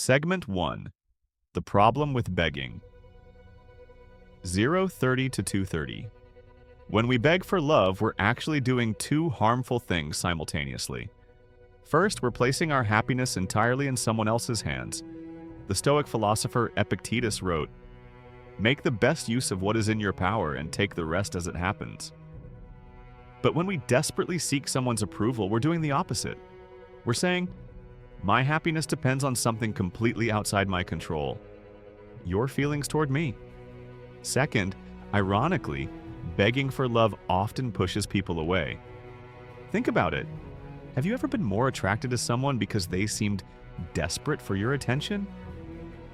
Segment 1. The Problem with Begging. 0:30 to 2:30. When we beg for love, we're actually doing two harmful things simultaneously. First, we're placing our happiness entirely in someone else's hands. The Stoic philosopher Epictetus wrote, "Make the best use of what is in your power and take the rest as it happens." But when we desperately seek someone's approval, we're doing the opposite. We're saying, "My happiness depends on something completely outside my control. Your feelings toward me." Second, ironically, begging for love often pushes people away. Think about it. Have you ever been more attracted to someone because they seemed desperate for your attention?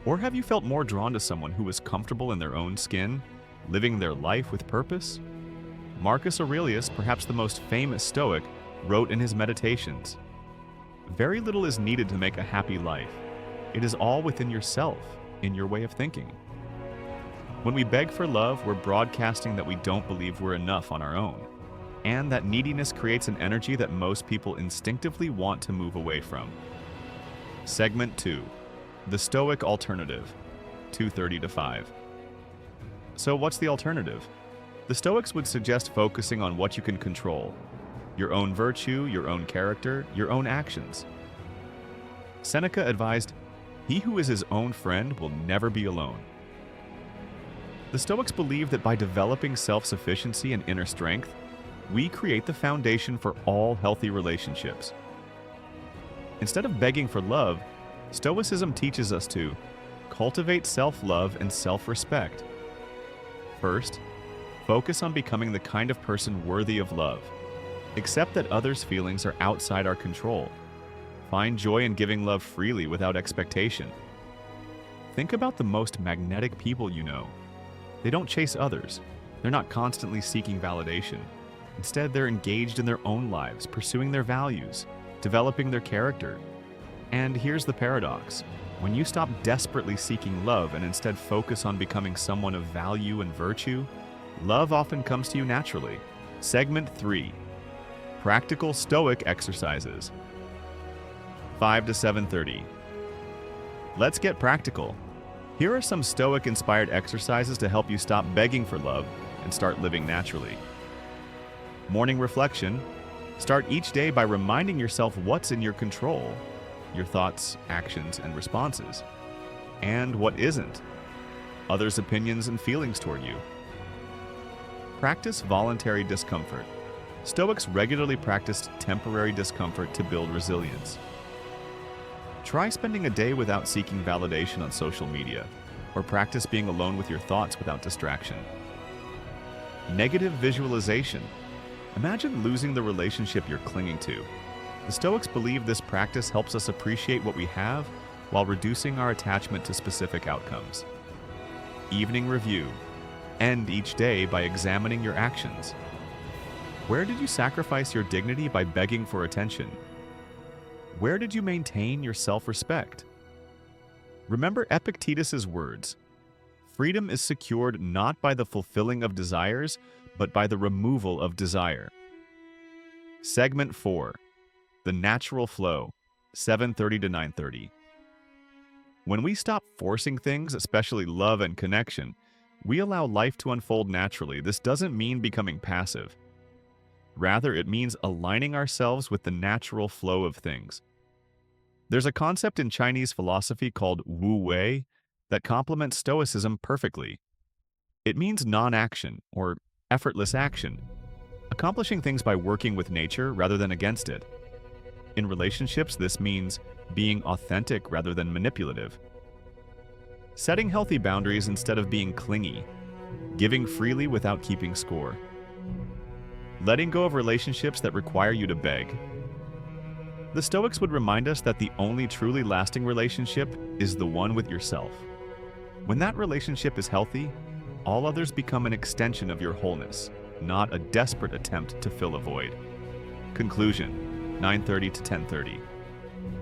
Or have you felt more drawn to someone who was comfortable in their own skin, living their life with purpose? Marcus Aurelius, perhaps the most famous Stoic, wrote in his Meditations, "Very little is needed to make a happy life. It is all within yourself, in your way of thinking." When we beg for love, we're broadcasting that we don't believe we're enough on our own, and that neediness creates an energy that most people instinctively want to move away from. Segment 2. The Stoic Alternative. 2:30 to 5. So what's the alternative? The Stoics would suggest focusing on what you can control: your own virtue, your own character, your own actions. Seneca advised, "He who is his own friend will never be alone." The Stoics believe that by developing self-sufficiency and inner strength, we create the foundation for all healthy relationships. Instead of begging for love, Stoicism teaches us to cultivate self-love and self-respect. First, focus on becoming the kind of person worthy of love. Accept that others' feelings are outside our control. Find joy in giving love freely without expectation. Think about the most magnetic people you know. They don't chase others. They're not constantly seeking validation. Instead, they're engaged in their own lives, pursuing their values, developing their character. And here's the paradox. When you stop desperately seeking love and instead focus on becoming someone of value and virtue, love often comes to you naturally. Segment 3. Practical Stoic Exercises. 5 to 7:30. Let's get practical. Here are some Stoic-inspired exercises to help you stop begging for love and start living naturally. Morning reflection. Start each day by reminding yourself what's in your control: your thoughts, actions, and responses, and what isn't: others' opinions and feelings toward you. Practice voluntary discomfort. Stoics regularly practiced temporary discomfort to build resilience. Try spending a day without seeking validation on social media, or practice being alone with your thoughts without distraction. Negative visualization. Imagine losing the relationship you're clinging to. The Stoics believe this practice helps us appreciate what we have while reducing our attachment to specific outcomes. Evening review. End each day by examining your actions. Where did you sacrifice your dignity by begging for attention? Where did you maintain your self-respect? Remember Epictetus's words, "Freedom is secured not by the fulfilling of desires, but by the removal of desire." Segment 4. The Natural Flow. 7:30 to 9:30. When we stop forcing things, especially love and connection, we allow life to unfold naturally. This doesn't mean becoming passive. Rather, it means aligning ourselves with the natural flow of things. There's a concept in Chinese philosophy called Wu Wei that complements Stoicism perfectly. It means non-action, or effortless action, accomplishing things by working with nature rather than against it. In relationships, this means being authentic rather than manipulative. Setting healthy boundaries instead of being clingy. Giving freely without keeping score. Letting go of relationships that require you to beg. The Stoics would remind us that the only truly lasting relationship is the one with yourself. When that relationship is healthy, all others become an extension of your wholeness, not a desperate attempt to fill a void. Conclusion. 9:30 to 10:30.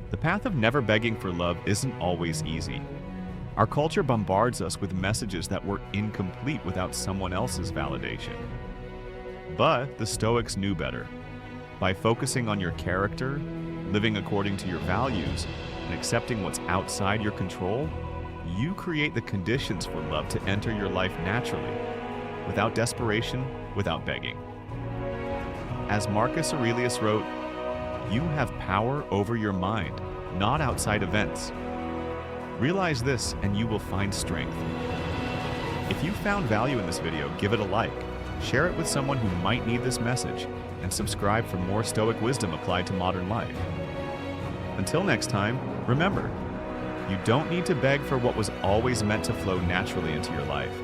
The path of never begging for love isn't always easy. Our culture bombards us with messages that we're incomplete without someone else's validation. But the Stoics knew better. By focusing on your character, living according to your values, and accepting what's outside your control, you create the conditions for love to enter your life naturally, without desperation, without begging. As Marcus Aurelius wrote, "You have power over your mind, not outside events." Realize this and you will find strength. If you found value in this video, give it a like, share it with someone who might need this message, and subscribe for more Stoic wisdom applied to modern life. Until next time, remember, you don't need to beg for what was always meant to flow naturally into your life.